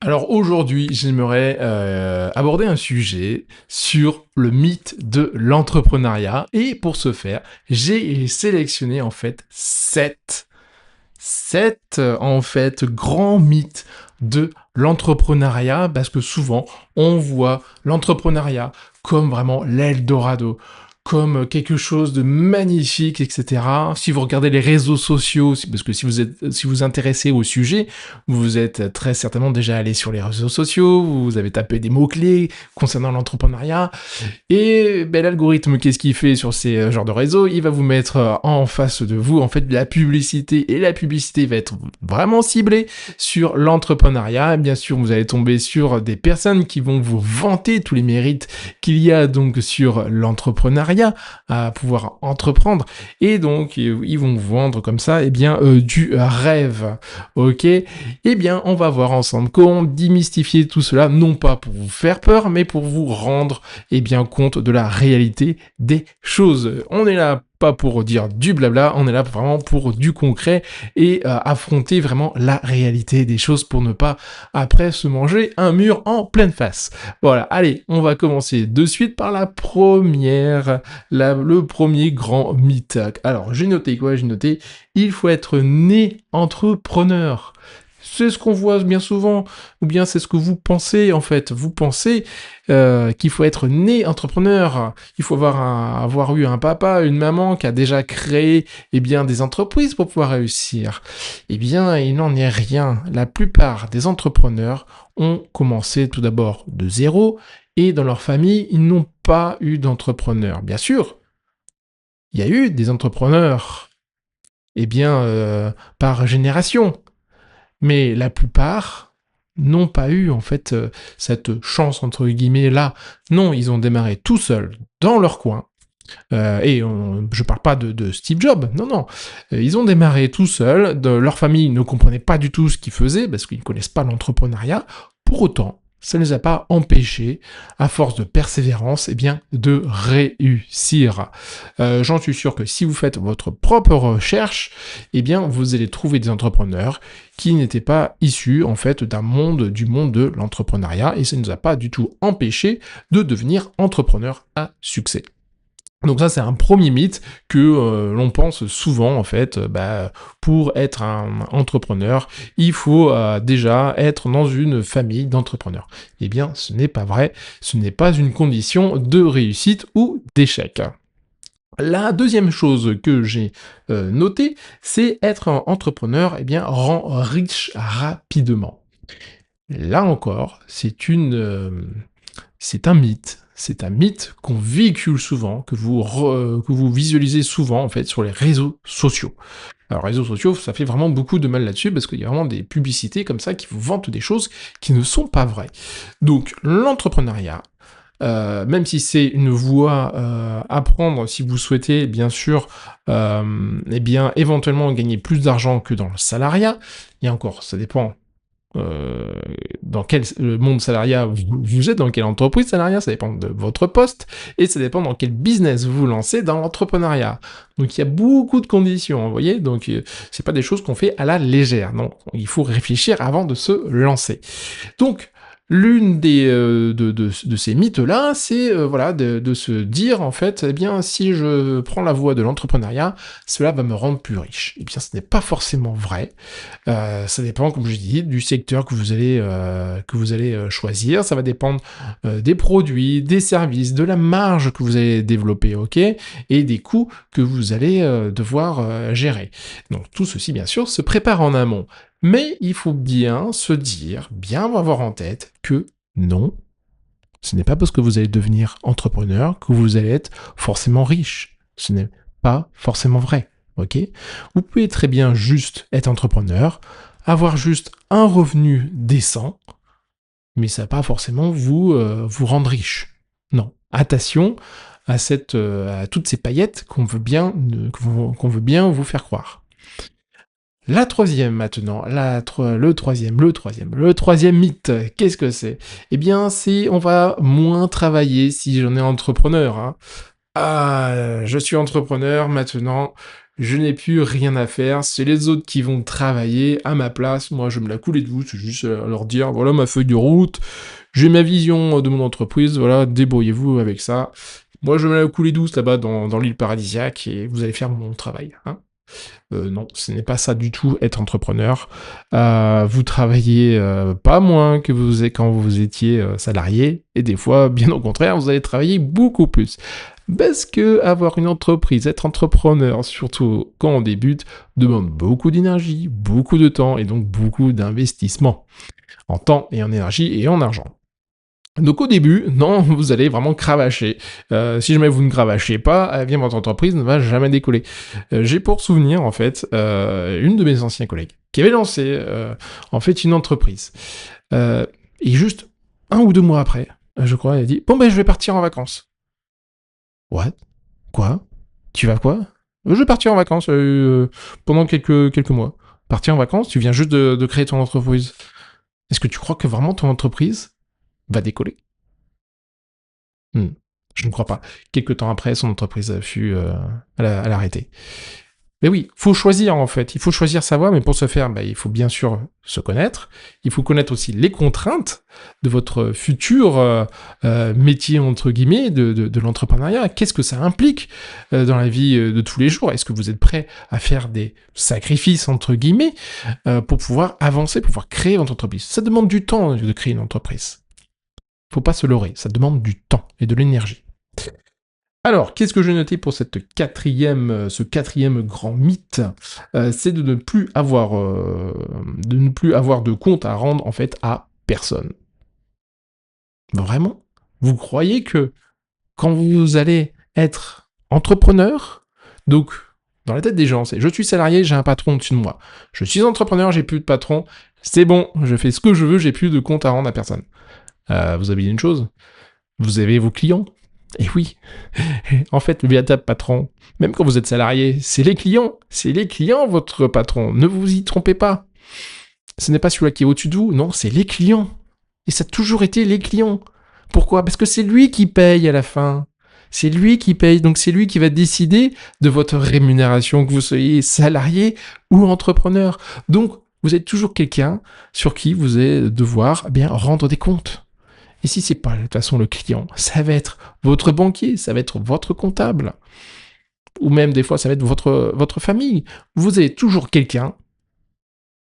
Alors aujourd'hui, j'aimerais aborder un sujet sur le mythe de l'entrepreneuriat. Et pour ce faire, j'ai sélectionné en fait sept grands mythes de l'entrepreneuriat, parce que souvent on voit l'entrepreneuriat comme vraiment l'Eldorado, comme quelque chose de magnifique, etc. Si vous regardez les réseaux sociaux, parce que si vous intéressez au sujet, vous êtes très certainement déjà allé sur les réseaux sociaux, vous avez tapé des mots-clés concernant l'entrepreneuriat, et ben, l'algorithme, qu'est-ce qu'il fait sur ces genres de réseaux? Il va vous mettre en face de vous, en fait, de la publicité, et la publicité va être vraiment ciblée sur l'entrepreneuriat. Bien sûr, vous allez tomber sur des personnes qui vont vous vanter tous les mérites qu'il y a donc sur l'entrepreneuriat, à pouvoir entreprendre, et donc ils vont vous vendre comme ça, du rêve, ok? Eh bien, on va voir ensemble comment démystifier tout cela, non pas pour vous faire peur, mais pour vous rendre compte de la réalité des choses. On est là pas pour dire du blabla, on est là vraiment pour du concret et affronter vraiment la réalité des choses pour ne pas après se manger un mur en pleine face. Voilà, allez, on va commencer de suite par le premier grand mythe. Alors, j'ai noté quoi? J'ai noté, il faut être né entrepreneur. C'est ce qu'on voit bien souvent, ou bien c'est ce que vous pensez en fait. Vous pensez qu'il faut être né entrepreneur, il faut avoir eu un papa, une maman qui a déjà créé des entreprises pour pouvoir réussir. Eh bien, il n'en est rien. La plupart des entrepreneurs ont commencé tout d'abord de zéro, et dans leur famille, ils n'ont pas eu d'entrepreneur. Bien sûr, il y a eu des entrepreneurs, par génération. Mais la plupart n'ont pas eu en fait cette chance entre guillemets là. Non, ils ont démarré tout seuls dans leur coin. Je parle pas de Steve Jobs, non, non. Ils ont démarré tout seuls, leur famille ne comprenait pas du tout ce qu'ils faisaient, parce qu'ils ne connaissent pas l'entrepreneuriat. Pour autant, ça ne les a pas empêchés, à force de persévérance, de réussir. J'en suis sûr que si vous faites votre propre recherche, vous allez trouver des entrepreneurs qui n'étaient pas issus, en fait, du monde de l'entrepreneuriat, et ça ne nous a pas du tout empêché de devenir entrepreneur à succès. Donc ça, c'est un premier mythe que l'on pense souvent, en fait, pour être un entrepreneur, il faut déjà être dans une famille d'entrepreneurs. Eh bien, ce n'est pas vrai, ce n'est pas une condition de réussite ou d'échec. La deuxième chose que j'ai notée, c'est être un entrepreneur, rend riche rapidement. Là encore, c'est un mythe. C'est un mythe qu'on véhicule souvent, que vous visualisez souvent en fait sur les réseaux sociaux. Alors réseaux sociaux, ça fait vraiment beaucoup de mal là-dessus parce qu'il y a vraiment des publicités comme ça qui vous vantent des choses qui ne sont pas vraies. Donc l'entrepreneuriat, même si c'est une voie à prendre si vous souhaitez bien sûr éventuellement gagner plus d'argent que dans le salariat, et encore, ça dépend dans quel monde salariat vous êtes, dans quelle entreprise salariat, ça dépend de votre poste, et ça dépend dans quel business vous lancez dans l'entrepreneuriat. Donc il y a beaucoup de conditions, vous voyez, donc c'est pas des choses qu'on fait à la légère, non, il faut réfléchir avant de se lancer. Donc, l'une de ces mythes-là, c'est de se dire en fait, si je prends la voie de l'entrepreneuriat, cela va me rendre plus riche. Eh bien, ce n'est pas forcément vrai. Ça dépend, comme je dis, du secteur que vous allez choisir. Ça va dépendre des produits, des services, de la marge que vous allez développer, ok, et des coûts que vous allez devoir gérer. Donc tout ceci, bien sûr, se prépare en amont. Mais il faut bien se dire, bien avoir en tête que non, ce n'est pas parce que vous allez devenir entrepreneur que vous allez être forcément riche. Ce n'est pas forcément vrai, ok? Vous pouvez très bien juste être entrepreneur, avoir juste un revenu décent, mais ça ne va pas forcément vous rendre riche. Non, attention à toutes ces paillettes qu'on veut bien vous faire croire. La troisième maintenant, le troisième mythe, qu'est-ce que c'est? Eh bien, c'est on va moins travailler si j'en ai entrepreneur. Hein. Ah, je suis entrepreneur maintenant, je n'ai plus rien à faire, c'est les autres qui vont travailler à ma place, moi je me la couler douce, c'est juste leur dire, voilà ma feuille de route, j'ai ma vision de mon entreprise, voilà, débrouillez-vous avec ça. Moi je me la couler douce là-bas dans l'île paradisiaque et vous allez faire mon travail, hein. Non, ce n'est pas ça du tout, être entrepreneur. Vous travaillez pas moins que quand vous étiez salarié, et des fois, bien au contraire, vous allez travailler beaucoup plus. Parce que avoir une entreprise, être entrepreneur, surtout quand on débute, demande beaucoup d'énergie, beaucoup de temps, et donc beaucoup d'investissement. En temps et en énergie et en argent. Donc au début, non, vous allez vraiment cravacher. Si jamais vous ne cravachez pas, eh bien votre entreprise ne va jamais décoller. J'ai pour souvenir, en fait, une de mes anciens collègues qui avait lancé, en fait, une entreprise. Et juste 1 ou 2 mois après, je crois, elle a dit « Bon ben, je vais partir en vacances. » What? Quoi? Tu vas quoi? Je vais partir en vacances pendant quelques mois. Partir en vacances? Tu viens juste de créer ton entreprise. Est-ce que tu crois que vraiment ton entreprise va décoller? Je ne crois pas. Quelque temps après, son entreprise fut elle a arrêté. Mais oui, faut choisir en fait. Il faut choisir sa voie, mais pour ce faire, il faut bien sûr se connaître. Il faut connaître aussi les contraintes de votre futur métier entre guillemets de l'entrepreneuriat. Qu'est-ce que ça implique dans la vie de tous les jours? Est-ce que vous êtes prêt à faire des sacrifices entre guillemets pour pouvoir avancer, pour pouvoir créer votre entreprise? Ça demande du temps de créer une entreprise. Faut pas se leurrer, ça demande du temps et de l'énergie. Alors, qu'est-ce que j'ai noté pour ce quatrième grand mythe? C'est de ne plus avoir de compte à rendre en fait à personne. Vraiment? Vous croyez que quand vous allez être entrepreneur, donc dans la tête des gens, c'est je suis salarié, j'ai un patron au-dessus de moi. Je suis entrepreneur, j'ai plus de patron, c'est bon, je fais ce que je veux, j'ai plus de compte à rendre à personne. Vous avez une chose, vous avez vos clients. Et oui, en fait, le véritable patron, même quand vous êtes salarié, c'est les clients. C'est les clients, votre patron. Ne vous y trompez pas. Ce n'est pas celui-là qui est au-dessus de vous, non, c'est les clients. Et ça a toujours été les clients. Pourquoi? Parce que c'est lui qui paye à la fin. C'est lui qui paye, donc c'est lui qui va décider de votre rémunération, que vous soyez salarié ou entrepreneur. Donc, vous êtes toujours quelqu'un sur qui vous allez devoir rendre des comptes. Et si c'est pas de toute façon le client, ça va être votre banquier, ça va être votre comptable, ou même des fois ça va être votre famille. Vous avez toujours quelqu'un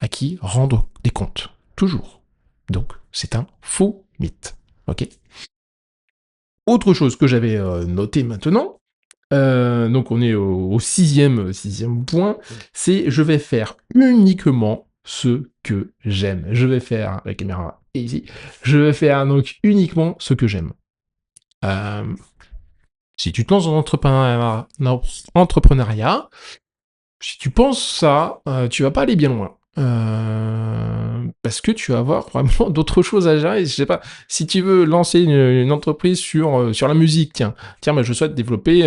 à qui rendre des comptes, toujours. Donc c'est un faux mythe, ok? Autre chose que j'avais noté maintenant, donc on est au sixième point, c'est je vais faire uniquement ce que j'aime. Je vais faire, la caméra est ici, je vais faire donc uniquement ce que j'aime. Si tu te lances dans l'entrepreneuriat, si tu penses ça, tu vas pas aller bien loin. Parce que tu vas avoir vraiment d'autres choses à gérer. Je sais pas, si tu veux lancer une entreprise sur la musique, tiens, je souhaite développer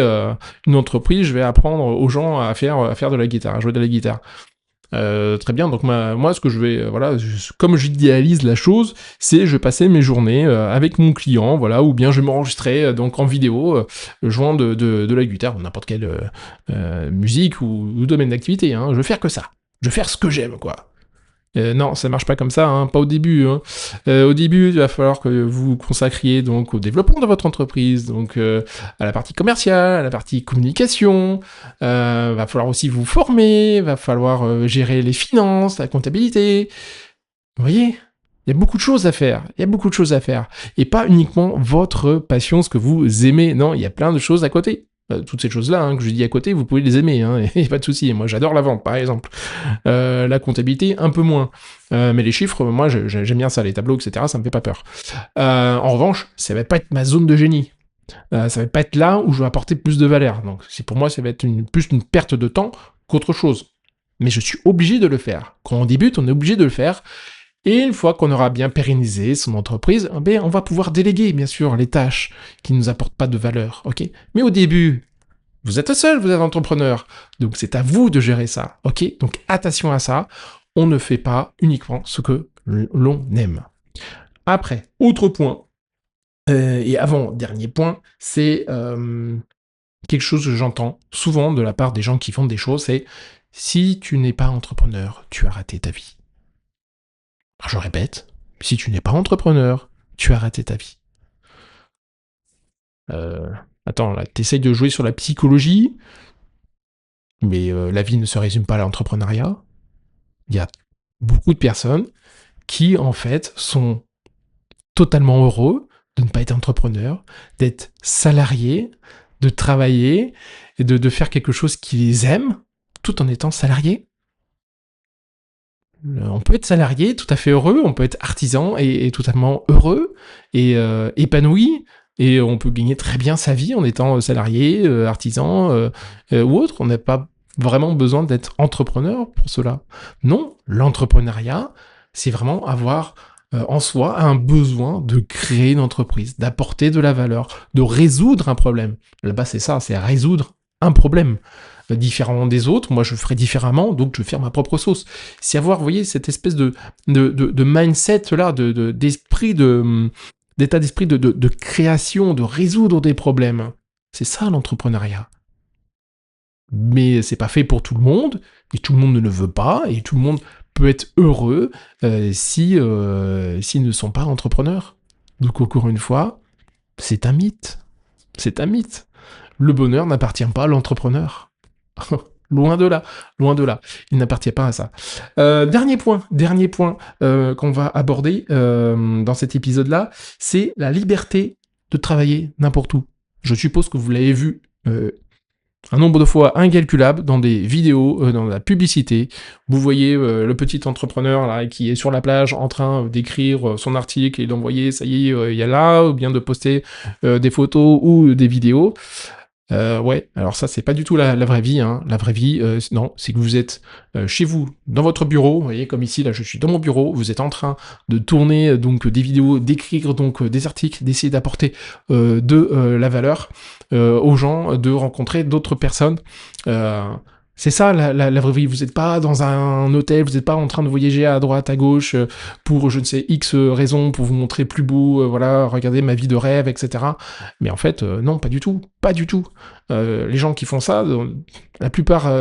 une entreprise, je vais apprendre aux gens à faire de la guitare, à jouer de la guitare. Très bien, donc moi ce que je vais, comme j'idéalise la chose, c'est je vais passer mes journées avec mon client, voilà, ou bien je vais m'enregistrer donc en vidéo, jouant de la guitare, ou n'importe quelle musique ou domaine d'activité, hein. Je vais faire que ça, je vais faire ce que j'aime, quoi. Non, ça marche pas comme ça, hein, pas au début. Hein. Au début, il va falloir que vous vous consacriez donc au développement de votre entreprise, donc à la partie commerciale, à la partie communication. Va falloir aussi vous former, va falloir gérer les finances, la comptabilité. Vous voyez, il y a beaucoup de choses à faire. Il y a beaucoup de choses à faire, et pas uniquement votre passion, ce que vous aimez. Non, il y a plein de choses à côté. Toutes ces choses-là que je dis à côté, vous pouvez les aimer, hein, et pas de souci. Moi, j'adore la vente, par exemple. La comptabilité, un peu moins. Mais les chiffres, moi, j'aime bien ça, les tableaux, etc., ça me fait pas peur. En revanche, ça va pas être ma zone de génie. Ça va pas être là où je vais apporter plus de valeur. Donc, pour moi, ça va être plus une perte de temps qu'autre chose. Mais je suis obligé de le faire. Quand on débute, on est obligé de le faire. Et une fois qu'on aura bien pérennisé son entreprise, on va pouvoir déléguer, bien sûr, les tâches qui ne nous apportent pas de valeur, ok? Mais au début, vous êtes seul, vous êtes entrepreneur, donc c'est à vous de gérer ça, ok? Donc attention à ça, on ne fait pas uniquement ce que l'on aime. Après, autre point, et avant-dernier point, c'est quelque chose que j'entends souvent de la part des gens qui font des choses, c'est « si tu n'es pas entrepreneur, tu as raté ta vie ». Alors, je répète, si tu n'es pas entrepreneur, tu as raté ta vie. Attends, là, t'essayes de jouer sur la psychologie, mais la vie ne se résume pas à l'entrepreneuriat. Il y a beaucoup de personnes qui, en fait, sont totalement heureux de ne pas être entrepreneur, d'être salarié, de travailler et de faire quelque chose qu'ils aiment tout en étant salarié. On peut être salarié, tout à fait heureux, on peut être artisan et totalement heureux et épanoui, et on peut gagner très bien sa vie en étant salarié, artisan ou autre. On n'a pas vraiment besoin d'être entrepreneur pour cela. Non, l'entrepreneuriat, c'est vraiment avoir en soi un besoin de créer une entreprise, d'apporter de la valeur, de résoudre un problème. Là-bas, c'est ça, c'est résoudre un problème. Différemment des autres, moi je ferai différemment, donc je vais faire ma propre sauce. C'est avoir, vous voyez, cette espèce de mindset là, d'esprit d'état d'esprit de création, de résoudre des problèmes. C'est ça l'entrepreneuriat. Mais c'est pas fait pour tout le monde, et tout le monde ne le veut pas, et tout le monde peut être heureux s'ils ne sont pas entrepreneurs. Donc encore une fois, c'est un mythe. C'est un mythe. Le bonheur n'appartient pas à l'entrepreneur. Loin de là, loin de là. Il n'appartient pas à ça. Dernier point qu'on va aborder dans cet épisode-là, c'est la liberté de travailler n'importe où. Je suppose que vous l'avez vu un nombre de fois incalculable dans des vidéos, dans la publicité. Vous voyez le petit entrepreneur là qui est sur la plage en train d'écrire son article et d'envoyer, ça y est, il y a là, ou bien de poster des photos ou des vidéos. Ouais, alors ça, c'est pas du tout la vraie vie, hein. La vraie vie, non, c'est que vous êtes chez vous, dans votre bureau, vous voyez, comme ici, là, je suis dans mon bureau, vous êtes en train de tourner donc des vidéos, d'écrire donc des articles, d'essayer d'apporter de la valeur aux gens, de rencontrer d'autres personnes. C'est ça la vraie vie. Vous n'êtes pas dans un hôtel, vous n'êtes pas en train de voyager à droite, à gauche, pour je ne sais X raisons, pour vous montrer plus beau, voilà, regardez ma vie de rêve, etc. Mais en fait, non, pas du tout, pas du tout. Les gens qui font ça, la plupart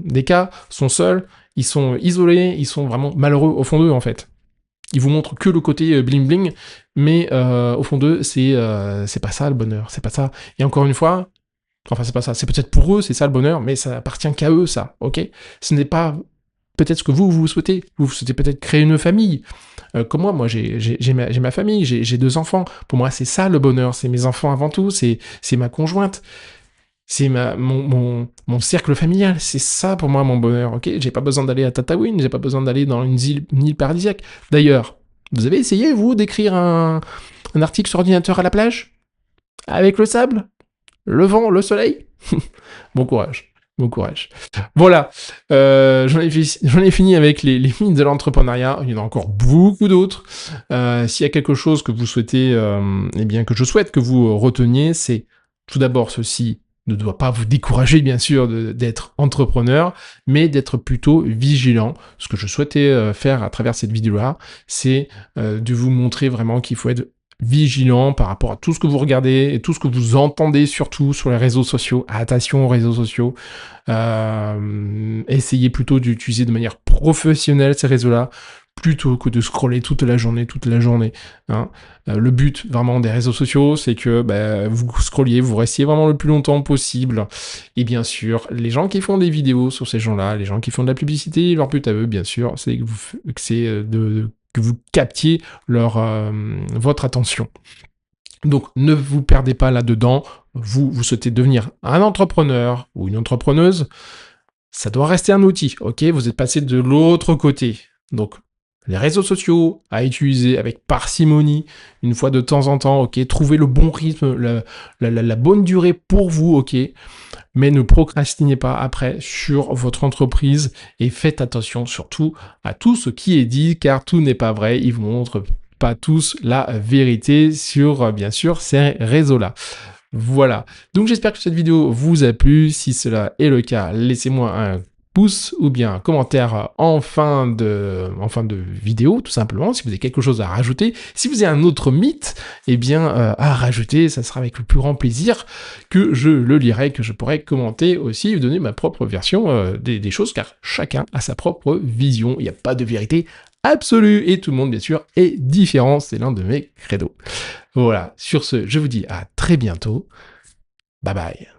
des cas, sont seuls, ils sont isolés, ils sont vraiment malheureux au fond d'eux, en fait. Ils vous montrent que le côté bling bling, mais au fond d'eux, c'est pas ça le bonheur, c'est pas ça. Et encore une fois, enfin, c'est pas ça. C'est peut-être pour eux, c'est ça le bonheur, mais ça appartient qu'à eux, ça, ok? Ce n'est pas peut-être ce que vous souhaitez. Vous souhaitez peut-être créer une famille. Comme moi, j'ai ma famille, j'ai 2 enfants. Pour moi, c'est ça le bonheur. C'est mes enfants avant tout, c'est ma conjointe. C'est mon cercle familial. C'est ça pour moi mon bonheur, ok? J'ai pas besoin d'aller à Tataouine, j'ai pas besoin d'aller dans une île paradisiaque. D'ailleurs, vous avez essayé, vous, d'écrire un article sur ordinateur à la plage? Avec le sable? Le vent, le soleil. Bon courage, bon courage. Voilà, j'en ai fini avec les mythes de l'entrepreneuriat. Il y en a encore beaucoup d'autres. S'il y a quelque chose que vous souhaitez, eh bien que je souhaite que vous reteniez, c'est tout d'abord ceci ne doit pas vous décourager, bien sûr, d'être entrepreneur, mais d'être plutôt vigilant. Ce que je souhaitais faire à travers cette vidéo-là, c'est de vous montrer vraiment qu'il faut être vigilant par rapport à tout ce que vous regardez et tout ce que vous entendez, surtout sur les réseaux sociaux. Attention aux réseaux sociaux. Essayez plutôt d'utiliser de manière professionnelle ces réseaux-là, plutôt que de scroller toute la journée. Hein. Le but vraiment des réseaux sociaux, c'est que vous scrolliez, vous restiez vraiment le plus longtemps possible. Et bien sûr, les gens qui font des vidéos sur ces gens-là, les gens qui font de la publicité, leur but à eux, bien sûr, c'est que vous captiez votre attention. Donc ne vous perdez pas là-dedans. Vous souhaitez devenir un entrepreneur ou une entrepreneuse, ça doit rester un outil, ok? Vous êtes passé de l'autre côté. Donc les réseaux sociaux à utiliser avec parcimonie, une fois de temps en temps, ok? Trouvez le bon rythme, la bonne durée pour vous, ok? Mais ne procrastinez pas après sur votre entreprise et faites attention surtout à tout ce qui est dit, car tout n'est pas vrai. Ils vous montrent pas tous la vérité sur, bien sûr, ces réseaux-là. Voilà. Donc j'espère que cette vidéo vous a plu. Si cela est le cas, laissez-moi un pouce ou bien un commentaire en fin de vidéo, tout simplement, si vous avez quelque chose à rajouter. Si vous avez un autre mythe, eh bien, à rajouter, ça sera avec le plus grand plaisir que je le lirai, que je pourrai commenter aussi, et donner ma propre version des choses, car chacun a sa propre vision. Il n'y a pas de vérité absolue, et tout le monde, bien sûr, est différent. C'est l'un de mes credos. Voilà, sur ce, je vous dis à très bientôt. Bye bye.